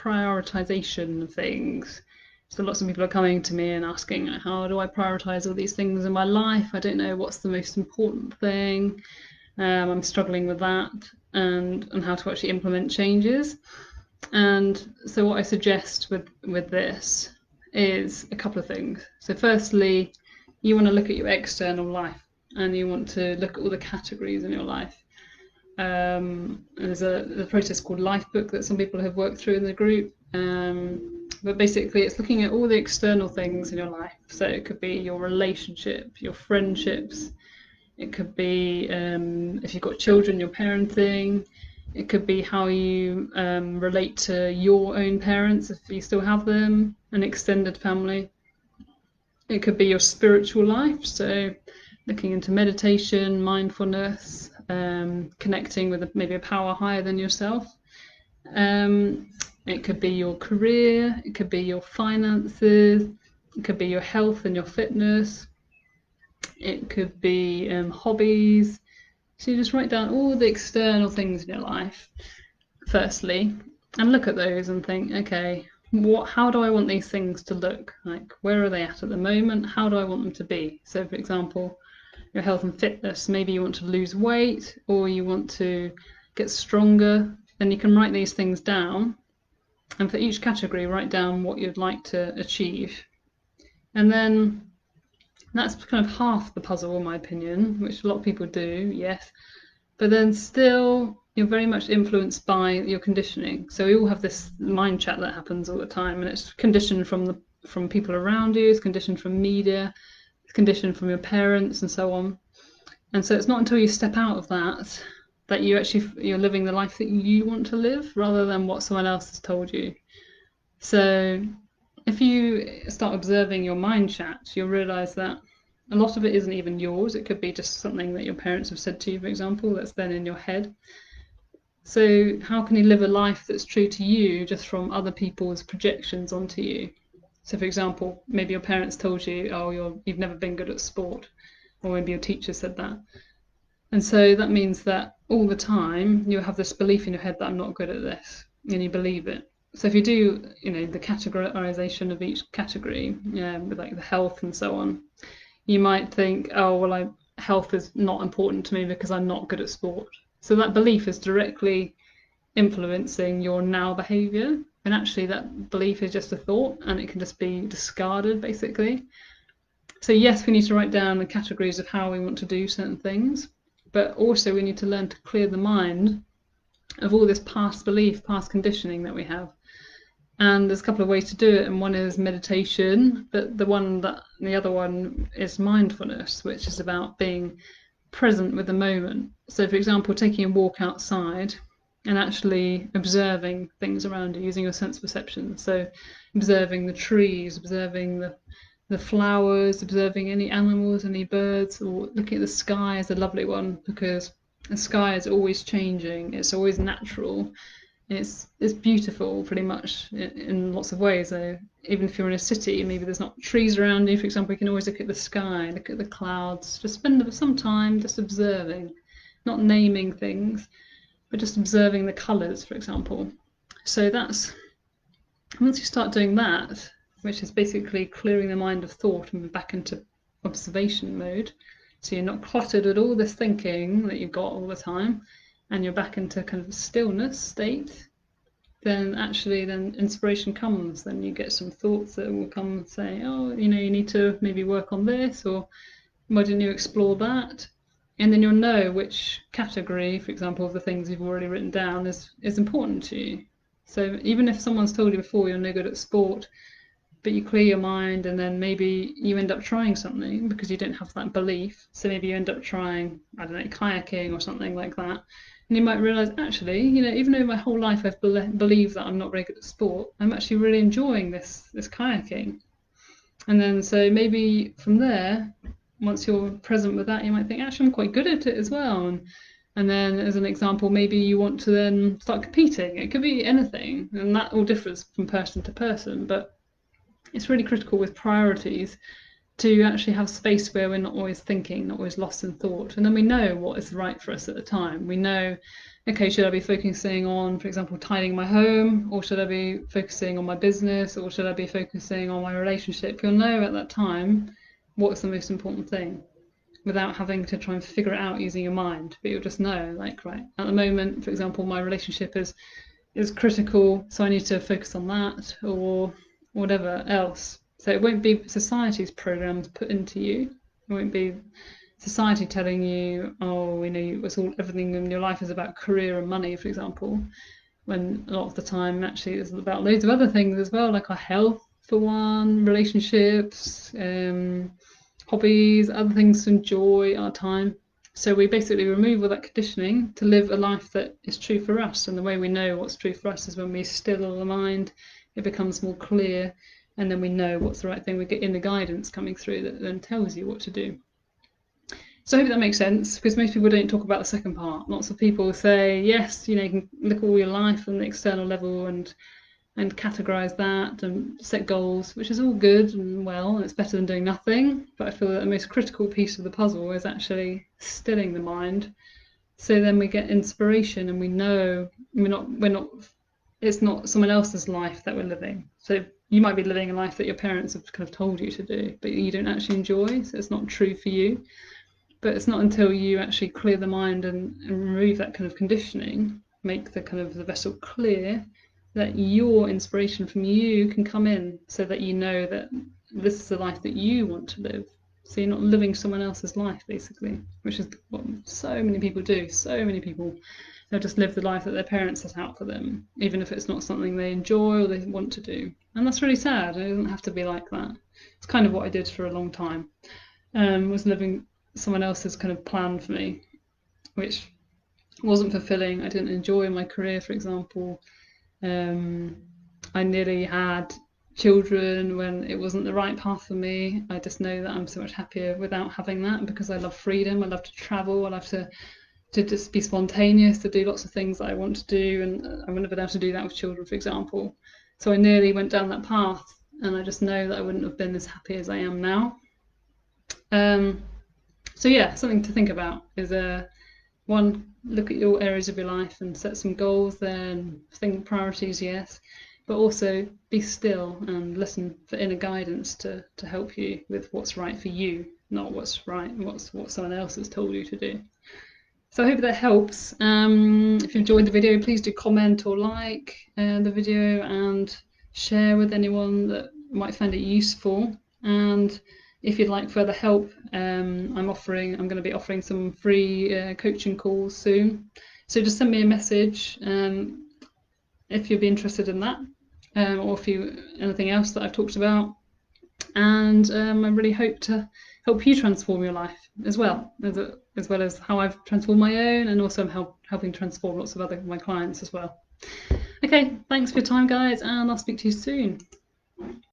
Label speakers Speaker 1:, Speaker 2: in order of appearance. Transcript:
Speaker 1: prioritization of things. So lots of people are coming to me and asking, how do I prioritize all these things in my life? I don't know what's the most important thing. I'm struggling with that, and how to actually implement changes. And so what I suggest with this is a couple of things. So firstly, you want to look at your external life, and you want to look at all the categories in your life. There's a process called Life Book that some people have worked through in the group. But basically it's looking at all the external things in your life. So it could be your relationship, your friendships. It could be, if you've got children, your parenting. It could be how you relate to your own parents, if you still have them, an extended family. It could be your spiritual life, so looking into meditation, mindfulness, connecting with maybe a power higher than yourself. It could be your career, it could be your finances, it could be your health and your fitness, it could be hobbies. So you just write down all the external things in your life, firstly, and look at those and think, okay, how do I want these things to look? Like, where are they at the moment? How do I want them to be? So, for example, your health and fitness, maybe you want to lose weight or you want to get stronger, then you can write these things down. And for each category, write down what you'd like to achieve. And then that's kind of half the puzzle, in my opinion, which a lot of people do, yes. But then still, you're very much influenced by your conditioning. So we all have this mind chat that happens all the time, and it's conditioned from people around you, it's conditioned from media, it's conditioned from your parents, and so on. And so it's not until you step out of that you're living the life that you want to live, rather than what someone else has told you. So if you start observing your mind chat, you'll realize that a lot of it isn't even yours. It could be just something that your parents have said to you, for example, that's then in your head. So how can you live a life that's true to you just from other people's projections onto you? So for example, maybe your parents told you, oh, you've never been good at sport, or maybe your teacher said that. And so that means that all the time you have this belief in your head that I'm not good at this, and you believe it. So if you do, the categorization of each category, with like the health and so on, you might think, oh, well, health is not important to me because I'm not good at sport. So that belief is directly influencing your now behavior. And actually that belief is just a thought, and it can just be discarded, basically. So yes, we need to write down the categories of how we want to do certain things, but also we need to learn to clear the mind of all this past belief, past conditioning that we have. And there's a couple of ways to do it, and one is meditation, but the other one is mindfulness, which is about being present with the moment. So for example, taking a walk outside and actually observing things around you, using your sense perception. So observing the trees, observing the flowers, observing any animals, any birds, or looking at the sky is a lovely one, because the sky is always changing, it's always natural. It's beautiful pretty much in lots of ways. So even if you're in a city, maybe there's not trees around you, for example, you can always look at the sky, look at the clouds, just spend some time just observing, not naming things, but just observing the colours, for example. So that's, once you start doing that, which is basically clearing the mind of thought and back into observation mode, so you're not cluttered with all this thinking that you've got all the time, and you're back into kind of stillness state, then inspiration comes. Then you get some thoughts that will come and say, oh, you need to maybe work on this, or why didn't you explore that? And then you'll know which category, for example, of the things you've already written down is important to you. So even if someone's told you before you're no good at sport, but you clear your mind, and then maybe you end up trying something because you don't have that belief. So maybe you end up trying, I don't know, kayaking or something like that. And you might realise, actually, even though my whole life I've believed that I'm not very good at sport, I'm actually really enjoying this kayaking. And then so maybe from there, once you're present with that, you might think, actually, I'm quite good at it as well. And then as an example, maybe you want to then start competing. It could be anything, and that all differs from person to person, but it's really critical with priorities to actually have space where we're not always thinking, not always lost in thought. And then we know what is right for us at the time. We know, okay, should I be focusing on, for example, tidying my home, or should I be focusing on my business, or should I be focusing on my relationship? You'll know at that time what's the most important thing without having to try and figure it out using your mind. But you'll just know, like, right, at the moment, for example, my relationship is critical, so I need to focus on that, or whatever else. So it won't be society's programs put into you. It won't be society telling you, oh, you know, it's all, everything in your life is about career and money, for example. When a lot of the time, actually, it's about loads of other things as well, like our health, for one, relationships, hobbies, other things to enjoy our time. So we basically remove all that conditioning to live a life that is true for us. And the way we know what's true for us is when we still the mind, it becomes more clear, and then we know what's the right thing. We get inner guidance coming through that then tells you what to do. So I hope that makes sense, because most people don't talk about the second part. Lots of people say, yes, you know, you can look at all your life on the external level and categorize that and set goals, which is all good and well, and it's better than doing nothing. But I feel that the most critical piece of the puzzle is actually stilling the mind. So then we get inspiration, and we know we're not it's not someone else's life that we're living. So you might be living a life that your parents have kind of told you to do, but you don't actually enjoy, so it's not true for you. But it's not until you actually clear the mind and remove that kind of conditioning, make the kind of the vessel clear, that your inspiration from you can come in, so that you know that this is the life that you want to live. So you're not living someone else's life, basically, which is what so many people do. So many people, they'll just live the life that their parents set out for them, even if it's not something they enjoy or they want to do. And that's really sad. It doesn't have to be like that. It's kind of what I did for a long time, was living someone else's kind of plan for me, which wasn't fulfilling. I didn't enjoy my career, for example. I nearly had children when it wasn't the right path for me. I just know that I'm so much happier without having that, because I love freedom. I love to travel. I love to just be spontaneous, to do lots of things that I want to do, and I wouldn't have been able to do that with children, for example. So I nearly went down that path, and I just know that I wouldn't have been as happy as I am now. So yeah, something to think about is one, look at your areas of your life and set some goals there, and think priorities, yes, but also be still and listen for inner guidance to help you with what's right for you, not what's right and what someone else has told you to do. So I hope that helps. If you enjoyed the video, please do comment or like the video and share with anyone that might find it useful. And if you'd like further help, I'm going to be offering some free coaching calls soon. So just send me a message if you'd be interested in that, or if anything else that I've talked about. And I really hope to help you transform your life as well as how I've transformed my own, and also I'm helping transform lots of my clients as well. Okay, thanks for your time, guys, and I'll speak to you soon.